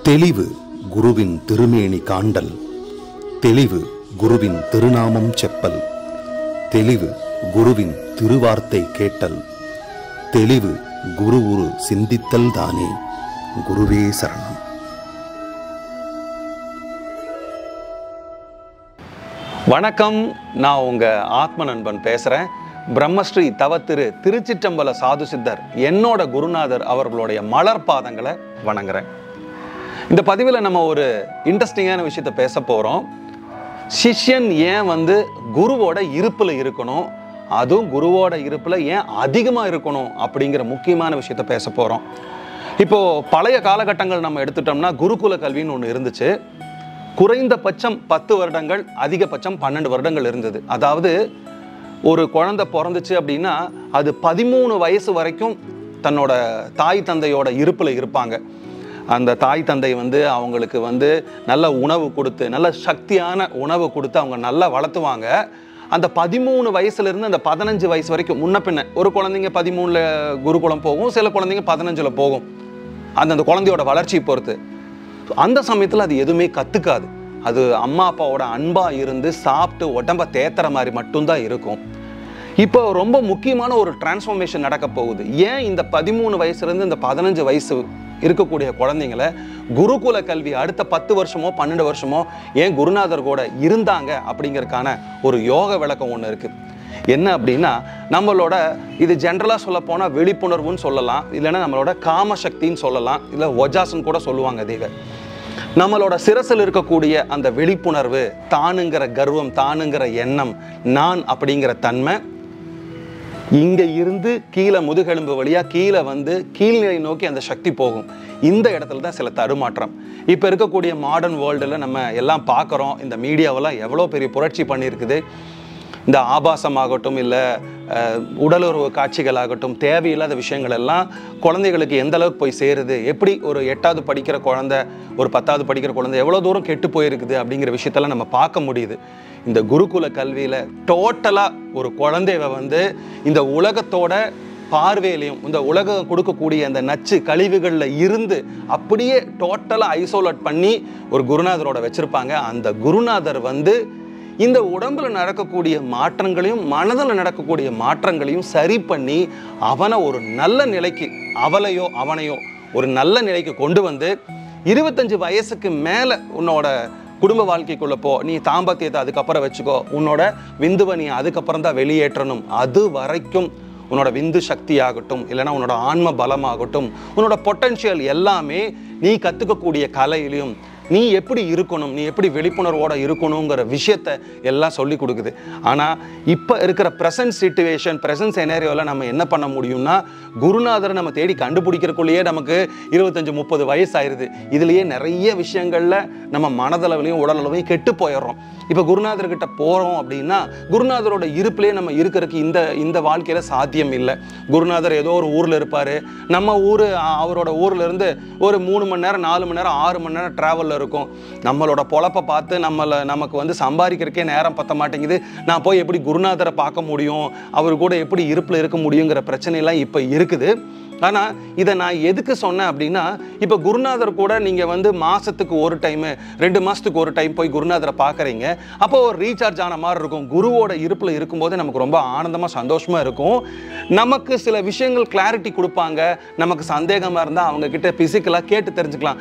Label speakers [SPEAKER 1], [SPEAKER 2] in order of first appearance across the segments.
[SPEAKER 1] தெளிவு குருவின் திருமேனி காண்டல், தெளிவு குருவின் திருநாமம் செப்பல், தெளிவு குருவின் திருவார்த்தை கேட்டல், தெளிவு குரு உரு சிந்தித்தல் தானே. குருவே சரணம்.
[SPEAKER 2] வணக்கம், நான் உங்க ஆத்ம நண்பன் பேசுறேன். பிரம்மஸ்ரீ தவத்திரு திருச்சிற்றம்பல சாது சித்தர் என்னோட குருநாதர் அவர்களுடைய மலர் பாதங்களை வணங்குறேன். இந்த பதிவில் நம்ம ஒரு இன்ட்ரெஸ்டிங்கான விஷயத்த பேச போறோம். சிஷ்யன் ஏன் குருவோட இருப்பில் இருக்கணும், அதுவும் குருவோட இருப்பில் ஏன் அதிகமாக இருக்கணும் அப்படிங்கிற முக்கியமான விஷயத்த பேச போகிறோம். இப்போது பழைய காலகட்டங்கள் நம்ம எடுத்துட்டோம்னா குருகுல கல்வின்னு ஒன்று இருந்துச்சு. குறைந்தபட்சம் 10 வருடங்கள், அதிகபட்சம் 12 வருடங்கள் இருந்தது. அதாவது ஒரு குழந்தை பிறந்துச்சு அப்படின்னா அது 13 வயசு வரைக்கும் தன்னோட தாய் தந்தையோட இருப்பில் இருப்பாங்க. அந்த தாய் தந்தை அவங்களுக்கு நல்ல உணவு கொடுத்து, நல்ல சக்தியான உணவு கொடுத்து அவங்க நல்லா வளர்த்துவாங்க. அந்த 13 வயசுலேருந்து அந்த 15 வயசு வரைக்கும் முன்ன பின்ன ஒரு குழந்தைங்க 13ல் குருகுலம் போகும், சில குழந்தைங்க 15ல் போகும். அந்த குழந்தையோட வளர்ச்சியை பொறுத்து. அந்த சமயத்தில் அது எதுவுமே கற்றுக்காது. அது அம்மா அப்பாவோட அன்பாக இருந்து சாப்பிட்டு உடம்ப தேத்துற மாதிரி மட்டும்தான் இருக்கும். இப்போ ரொம்ப முக்கியமான ஒரு டிரான்ஸ்ஃபார்மேஷன் நடக்க போகுது. ஏன் இந்த 13 வயசுலேருந்து இந்த 15 வயசு இருக்கக்கூடிய குழந்தைங்களை குருகுல கல்வி அடுத்த 10 வருஷமோ 12 வருஷமோ ஏன் குருநாதர் கூட இருந்தாங்க அப்படிங்கிறதுக்கான ஒரு யோக விளக்கம் ஒன்று இருக்குது. என்ன அப்படின்னா, நம்மளோட இது ஜென்ரலாக சொல்ல போனால் விழிப்புணர்வுன்னு சொல்லலாம், இல்லைன்னா நம்மளோட காமசக்தின்னு சொல்லலாம், இல்லை ஒஜாஸ்ன்னு கூட சொல்லுவாங்க. தெய்வ நம்மளோட சிரசில் இருக்கக்கூடிய அந்த விழிப்புணர்வு, தானுங்கிற கர்வம், தானுங்கிற எண்ணம், நான் அப்படிங்கிற தன்மை இங்கே இருந்து கீழே முதுகெலும்பு வழியாக கீழே கீழ்நிலை நோக்கி அந்த சக்தி போகும். இந்த இடத்துல தான் சில தடுமாற்றம். இப்போ இருக்கக்கூடிய மாடர்ன் வேர்ல்டில் நம்ம எல்லாம் பார்க்குறோம். இந்த மீடியாவெல்லாம் எவ்வளோ பெரிய புரட்சி பண்ணியிருக்குது. இந்த ஆபாசமாகட்டும், இல்லை உடலுறவு காட்சிகளாகட்டும், தேவையில்லாத விஷயங்கள் எல்லாம் குழந்தைகளுக்கு எந்த அளவுக்கு போய் சேருது, எப்படி ஒரு 8வது படிக்கிற குழந்தை, ஒரு 10வது படிக்கிற குழந்தை எவ்வளோ தூரம் கெட்டு போயிருக்குது அப்படிங்கிற விஷயத்தெல்லாம் நம்ம பார்க்க முடியுது. இந்த குருகுல கல்வியில் டோட்டலாக ஒரு குழந்தைய இந்த உலகத்தோட பார்வையிலையும், இந்த உலகம் கொடுக்கக்கூடிய அந்த நச்சு கழிவுகளில் இருந்து அப்படியே டோட்டலாக ஐசோலேட் பண்ணி ஒரு குருநாதரோட வச்சுருப்பாங்க. அந்த குருநாதர் இந்த உடம்புல நடக்கக்கூடிய மாற்றங்களையும் மனதில் நடக்கக்கூடிய மாற்றங்களையும் சரி பண்ணி அவனை ஒரு நல்ல நிலைக்கு, அவனையோ ஒரு நல்ல நிலைக்கு கொண்டு 25 வயசுக்கு மேலே உன்னோட குடும்ப வாழ்க்கைக்குள்ள போ, நீ தாம்பத்தியத்தை அதுக்கப்புறம் வச்சுக்கோ, உன்னோட விந்துவை நீ அதுக்கப்புறம் தான் வெளியேற்றணும். அது வரைக்கும் உன்னோட விந்து சக்தி ஆகட்டும், இல்லைன்னா உன்னோட ஆன்ம பலமாகட்டும், உன்னோட பொட்டன்ஷியல் எல்லாமே நீ கற்றுக்கக்கூடிய கலையிலையும் நீ எப்படி இருக்கணும், நீ எப்படி விழிப்புணர்வோடு இருக்கணுங்கிற விஷயத்த எல்லாம் சொல்லி கொடுக்குது. ஆனால் இப்போ இருக்கிற ப்ரெசன்ட் சிச்சுவேஷன், ப்ரெசன்ட் செனரியோவில் நம்ம என்ன பண்ண முடியும்னா, குருநாதரை நம்ம தேடி கண்டுபிடிக்கிறக்குள்ளேயே நமக்கு 25-30 வயசு ஆயிடுது. இதுலேயே நிறைய விஷயங்களில் நம்ம மனதளவுலையும் உடலளவையும் கெட்டு போயிடுறோம். இப்போ குருநாதர்கிட்ட போகிறோம் அப்படின்னா குருநாதரோட இருப்பிலே நம்ம இருக்கிறதுக்கு இந்த வாழ்க்கையில் சாத்தியம் இல்லை. குருநாதர் ஏதோ ஒரு ஊரில் இருப்பார். நம்ம ஊர் அவரோட ஊர்லேருந்து ஒரு 3 மணி நேரம் 4 மணி நேரம் 6 மணி நேரம் ட்ராவலில் இருக்கும். நம்மளோட பொழப்பை பார்த்து நமக்கு சம்பாதிக்கிறதுக்கே நேரம் பத்த மாட்டேங்குது. நான் போய் எப்படி குருநாதரை பார்க்க முடியும், அவர் கூட எப்படி இருப்பில் இருக்க முடியுங்கிற பிரச்சனைலாம் இப்போ இருக்குது. ஆனால் இதை நான் எதுக்கு சொன்னேன் அப்படின்னா, இப்போ குருநாதர் கூட நீங்கள் மாதத்துக்கு ஒரு டைமு, 2 மாதத்துக்கு ஒரு டைம் போய் குருநாதரை பார்க்குறீங்க. அப்போ ஒரு ரீசார்ஜ் ஆன மாதிரி இருக்கும். குருவோட இருப்பில் இருக்கும்போது நமக்கு ரொம்ப ஆனந்தமாக சந்தோஷமாக இருக்கும். நமக்கு சில விஷயங்கள் கிளாரிட்டி கொடுப்பாங்க. நமக்கு சந்தேகமாக இருந்தால் அவங்கக்கிட்ட ஃபிசிக்கலாக கேட்டு தெரிஞ்சுக்கலாம்.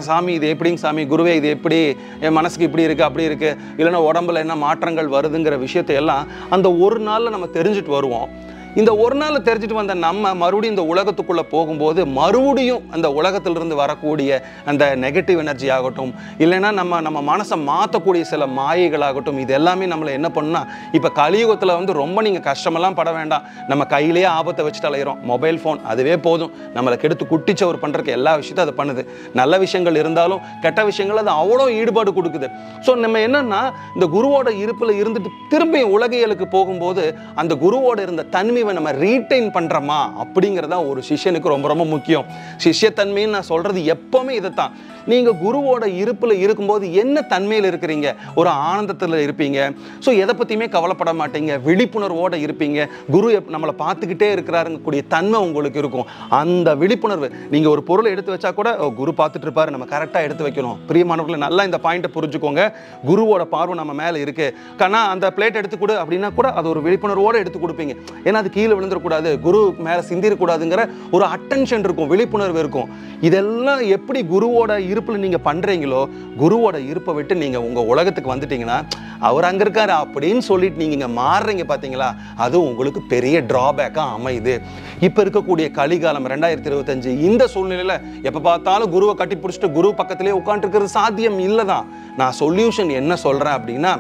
[SPEAKER 2] சாமி இது எப்படிங்க சாமி, குருவே இது எப்படி, என் மனசுக்கு இப்படி இருக்குது அப்படி இருக்குது, இல்லைன்னா உடம்புல என்ன மாற்றங்கள் வருதுங்கிற விஷயத்தை எல்லாம் அந்த ஒரு நாளில் நம்ம தெரிஞ்சுட்டு வருவோம். இந்த ஒரு நாள் தெரிஞ்சுட்டு வந்த நம்ம மறுபடியும் இந்த உலகத்துக்குள்ளே போகும்போது மறுபடியும் அந்த உலகத்திலிருந்து வரக்கூடிய அந்த நெகட்டிவ் எனர்ஜி ஆகட்டும், இல்லைன்னா நம்ம மனசை மாற்றக்கூடிய சில மாயைகளாகட்டும், இது எல்லாமே நம்மளை என்ன பண்ணுன்னா, இப்போ கலியுகத்தில் ரொம்ப நீங்கள் கஷ்டமெல்லாம் பட வேண்டாம். நம்ம கையிலேயே ஆபத்தை வச்சுட்டு அலைகிறோம். மொபைல் ஃபோன் அதுவே போதும் நம்மளை கெடுத்து குட்டிச்சவர் பண்ணுறதுக்கு. எல்லா விஷயத்தையும் அது பண்ணுது. நல்ல விஷயங்கள் இருந்தாலும் கெட்ட விஷயங்கள் அது அவ்வளோ ஈடுபாடு கொடுக்குது. ஸோ நம்ம என்னன்னா, இந்த குருவோட இருப்பில் இருந்துட்டு திரும்பி உலகியலுக்கு போகும்போது அந்த குருவோட இருந்த தன்மை தன்மையை நம்ம ரீட்டைன் பண்ணுறோமா அப்படிங்கிறதா ஒரு சிஷ்யனுக்கு ரொம்ப ரொம்ப முக்கியம். சிஷ்யத்தன்மைன்னு நான் சொல்கிறது எப்போவுமே இதை தான். நீங்கள் குருவோட இருப்பில் இருக்கும்போது என்ன தன்மையில் இருக்கிறீங்க? ஒரு ஆனந்தத்தில் இருப்பீங்க. ஸோ எதை பற்றியுமே கவலைப்பட மாட்டீங்க, விழிப்புணர்வோடு இருப்பீங்க. குரு நம்மளை பார்த்துக்கிட்டே இருக்கிறாருங்கக்கூடிய தன்மை உங்களுக்கு இருக்கும். அந்த விழிப்புணர்வு, நீங்கள் ஒரு பொருளை எடுத்து வச்சா கூட குரு பார்த்துட்டு இருப்பாரு, நம்ம கரெக்டாக எடுத்து வைக்கணும். பிரியமானவர்களை, நல்லா இந்த பாயிண்ட்டை புரிஞ்சுக்கோங்க. குருவோட பார்வை நம்ம மேலே இருக்கு. கண்ணா அந்த பிளேட் எடுத்து கொடு அப்படின்னா கூட அது ஒரு விழிப்புணர்வோடு எடுத்து கொடுப்பீங்க. ஏன்னா அது கீழே விழுந்துடக்கூடாது, குரு மேலே சிந்திடக்கூடாதுங்கிற ஒரு அட்டென்ஷன் இருக்கும், விழிப்புணர்வு இருக்கும். இதெல்லாம் எப்படி குருவோட இருப்பில் நீங்கள் பண்ணுறீங்களோ, குருவோட இருப்பை விட்டு நீங்கள் உங்கள் உலகத்துக்கு வந்துட்டீங்கன்னா அவர் அங்கே இருக்காரு அப்படின்னு சொல்லிட்டு நீங்கள் இங்கே மாறுறீங்க பார்த்தீங்களா, அது உங்களுக்கு பெரிய ட்ராபேக்காக அமையுது. இப்போ இருக்கக்கூடிய கலிகாலம் 2025 இந்த சூழ்நிலையில் எப்போ பார்த்தாலும் குருவை கட்டி பிடிச்சிட்டு குரு பக்கத்திலே உட்காந்துருக்கிறது சாத்தியம் இல்லை தான். நான் சொல்யூஷன் என்ன சொல்கிறேன் அப்படின்னா,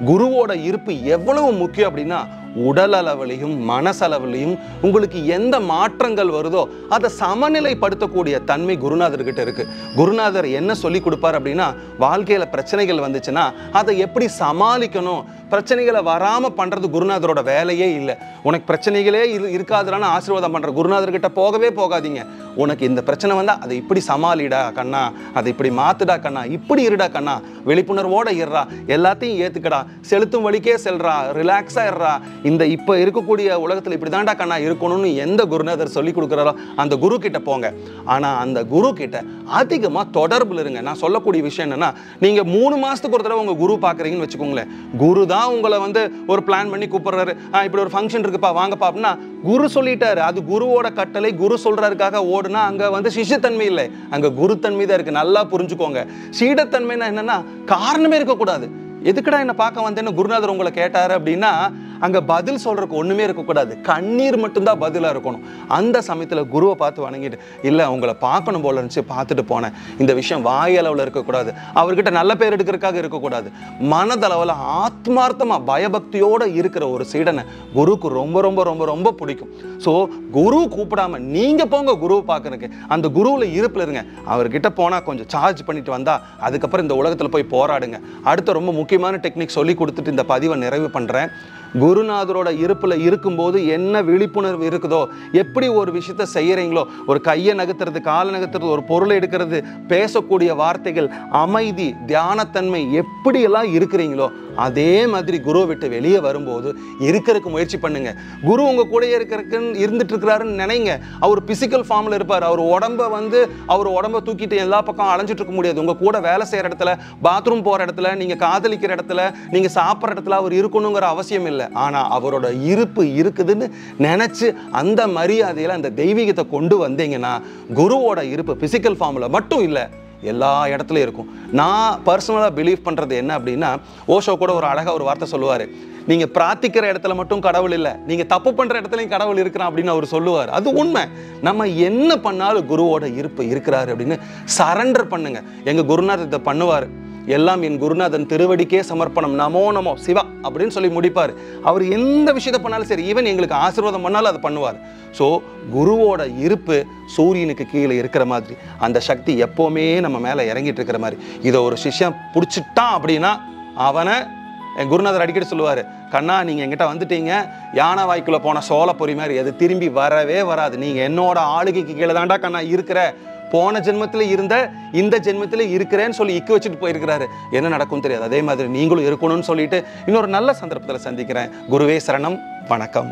[SPEAKER 2] குருவோட இருப்பு எவ்வளவு முக்கியம் அப்படின்னா, உடல் அளவிலையும் மனசளவிலையும் உங்களுக்கு எந்த மாற்றங்கள் வருதோ அதை சமநிலைப்படுத்தக்கூடிய தன்மை குருநாதர்கிட்ட இருக்கு. குருநாதர் என்ன சொல்லி கொடுப்பார் அப்படின்னா, வாழ்க்கையில பிரச்சனைகள் வந்துச்சுன்னா அதை எப்படி சமாளிக்கணும், பிரச்சனைகளை வராமல் பண்ணுறது குருநாதரோட வேலையே இல்லை. உனக்கு பிரச்சனைகளே இருக்காதுன்னு ஆசீர்வாதம் பண்ணுற குருநாதர்கிட்ட போகவே போகாதீங்க. உனக்கு இந்த பிரச்சனை வந்தால் அதை இப்படி சமாளிடா கண்ணா, அதை இப்படி மாத்துடா கண்ணா, இப்படி இருடா கண்ணா, விழிப்புணர்வோட இருறா, எல்லாத்தையும் ஏற்றுக்கடா, செலுத்தும் வழிக்கே செல்றா, ரிலாக்ஸாக இருறா, இந்த இப்போ இருக்கக்கூடிய உலகத்தில் இப்படி தாண்டா கண்ணா இருக்கணும்னு எந்த குருநாதர் சொல்லி கொடுக்குறாரோ அந்த குரு கிட்ட போங்க. ஆனால் அந்த குரு கிட்ட அதிகமாக தொடர்பில் இருங்க. நான் சொல்லக்கூடிய விஷயம் என்னன்னா, நீங்கள் 3 மாதத்துக்கு ஒரு தடவை உங்கள் குரு பார்க்குறீங்கன்னு வச்சுக்கோங்களேன். குரு தான் உங்களை வந்து ஒரு பிளான் பண்ணி கூப்பிடுறாரு, இப்படி ஒரு ஃபங்க்ஷன் இருக்குப்பா வாங்கப்பா அப்படின்னா குரு சொல்லிட்டாரு, அது குருவோட கட்டளை. குரு சொல்றதுக்காக ஓடுனா அங்கே வந்து சிஷ்யத்தன்மை இல்லை, அங்கே குருத்தன்மை தான் இருக்குது. நல்லா புரிஞ்சுக்கோங்க. சீடத்தன்மைனா என்னன்னா, காரணமே இருக்கக்கூடாது. எதுக்குடா என்ன பார்க்க வந்தேன்னு குருநாதர் உங்களை கேட்டாரு அப்படின்னா அங்கே பதில் சொல்றதுக்கு ஒன்றுமே இருக்கக்கூடாது, கண்ணீர் மட்டும்தான் பதிலாக இருக்கணும். அந்த சமயத்தில் குருவை பார்த்து வணங்கிட்டு, இல்லை உங்களை பார்க்கணும் போல இருந்துச்சு பார்த்துட்டு போனேன், இந்த விஷயம் வாயளவில் இருக்கக்கூடாது, அவர்கிட்ட நல்ல பேர் எடுக்கிறதுக்காக இருக்கக்கூடாது, மனதளவில் ஆத்மார்த்தமாக பயபக்தியோடு இருக்கிற ஒரு சீடனை குருக்கு ரொம்ப ரொம்ப ரொம்ப ரொம்ப பிடிக்கும். ஸோ குரு கூப்பிடாம நீங்கள் போங்க குருவை பார்க்கறதுக்கு, அந்த குருவில் இருப்பில் இருங்க. அவர்கிட்ட போனால் கொஞ்சம் சார்ஜ் பண்ணிட்டு வந்தால் அதுக்கப்புறம் இந்த உலகத்தில் போய் போராடுங்க. அடுத்த ரொம்ப முக்கியமான டெக்னிக் சொல்லி கொடுத்துட்டு இந்த பதிவை நிறைவு பண்ணுறேன். குருநாதரோட இருப்பில் இருக்கும்போது என்ன விழிப்புணர்வு இருக்குதோ, எப்படி ஒரு விஷயத்தை செய்கிறீங்களோ, ஒரு கையை நகர்த்துறது, காலை நகர்த்துறது, ஒரு பொருளை எடுக்கிறது, பேசக்கூடிய வார்த்தைகள், அமைதி, தியானத்தன்மை, எப்படியெல்லாம் இருக்கிறீங்களோ அதே மாதிரி குருவை விட்டு வெளியே வரும்போது இருக்கிறதுக்கு முயற்சி பண்ணுங்க. குரு உங்க கூட இருந்துட்டு இருக்கிறாருன்னு நினைங்க. அவர் பிசிக்கல் ஃபார்மில் இருப்பார். அவர் உடம்ப தூக்கிட்டு எல்லா பக்கம் அலைஞ்சிட்டு இருக்க முடியாது. உங்க கூட வேலை செய்கிற இடத்துல, பாத்ரூம் போகிற இடத்துல, நீங்க காதலிக்கிற இடத்துல, நீங்க சாப்பிட்ற இடத்துல அவர் இருக்கணுங்கிற அவசியம் இல்லை. ஆனா அவரோட இருப்பு இருக்குதுன்னு நினைச்சு அந்த மரியாதையில அந்த தெய்வீகத்தை கொண்டு வந்தீங்கன்னா குருவோட இருப்பு பிசிக்கல் ஃபார்மில் மட்டும் இல்லை, எல்லா இடத்துலையும் இருக்கும். நான் பர்சனலாக பிலீவ் பண்ணுறது என்ன அப்படின்னா, ஓஷோ கூட ஒரு அழகாக ஒரு வார்த்தை சொல்லுவார், நீங்கள் பிரார்த்திக்கிற இடத்துல மட்டும் கடவுள் இல்லை, நீங்கள் தப்பு பண்ணுற இடத்துலையும் கடவுள் இருக்கிறான் அப்படின்னு அவர் சொல்லுவார். அது உண்மை. நம்ம என்ன பண்ணாலும் குருவோட இருப்பு இருக்கிறாரு அப்படின்னு சரண்டர் பண்ணுங்க. எங்கள் குருநாதர் இதை பண்ணுவார். எல்லாம் என் குருநாதன் திருவடிக்கே சமர்ப்பணம், நமோ நமோ சிவா அப்படின்னு சொல்லி முடிப்பார். அவர் எந்த விஷயத்தை பண்ணாலும் சரி, ஈவன் எங்களுக்கு ஆசீர்வாதம் பண்ணாலும் அதை பண்ணுவார். ஸோ குருவோட இருப்பு சூரியனுக்கு கீழே இருக்கிற மாதிரி, அந்த சக்தி எப்போவுமே நம்ம மேலே இறங்கிட்டு இருக்கிற மாதிரி. இதை ஒரு சிஷ்யன் பிடிச்சிட்டான் அப்படின்னா அவனை என் குருநாதர் அடிக்கடி சொல்லுவார், கண்ணா நீங்கள் எங்கிட்ட வந்துட்டீங்க, யானை வாய்க்குள்ளே போன சோள பொறி மாதிரி, அது திரும்பி வரவே வராது. நீங்கள் என்னோட ஆளுகைக்கு கீழே தாண்டா கண்ணா இருக்கிற, போன ஜென்மத்தில் இருந்த இந்த ஜென்மத்தில் இருக்கிறேன்னு சொல்லி இக்கு வச்சுட்டு போயிருக்கிறாரு. என்ன நடக்கும் தெரியாது. அதே மாதிரி நீங்களும் இருக்கணும்னு சொல்லிட்டு இன்னொரு நல்ல சந்தர்ப்பத்தில் சந்திக்கிறேன். குருவே சரணம். வணக்கம்.